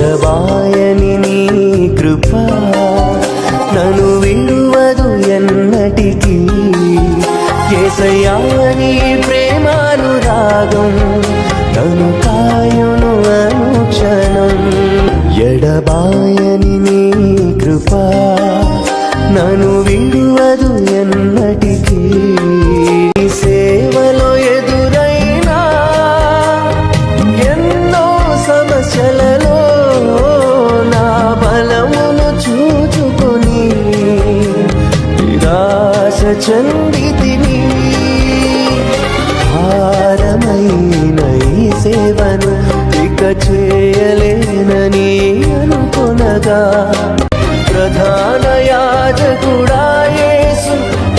ఎడబాయని నీ కృప నన్ను విడువదు ఎన్నటికీ. యేసయ్యా నీ ప్రేమానురాగం నన్ను కాయును అనుక్షణం. ఎడబాయని నీ కృప నన్ను విడువదు ఎన్నటికీ. సేవలో ఎదురైనా ఎన్నో సమస్యలలో నా బలమును చూచుకొని నిరాశ చెందితిని. భారమైన ఈ సేవను ఇక చేయలేనని అనుకొనగా ప్రధాన యాజకుడా యేసు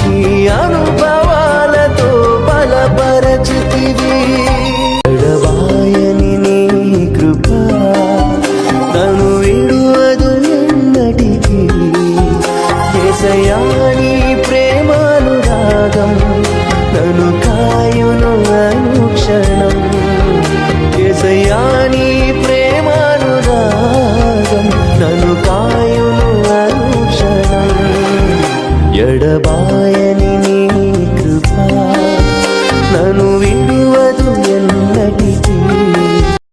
నీ అనుభవాలతో బలపరచితివి. ఎడబాయని నీ కృప నన్ను విడువదు ఎన్నటికీ. యేసయ్యా నీ ప్రేమానురాగం నన్ను కాయును అనుక్షణం. యేసయ్యా నీ ప్రేమానురాగం నన్ను కాయును అనుక్షణం. ఎడబాయ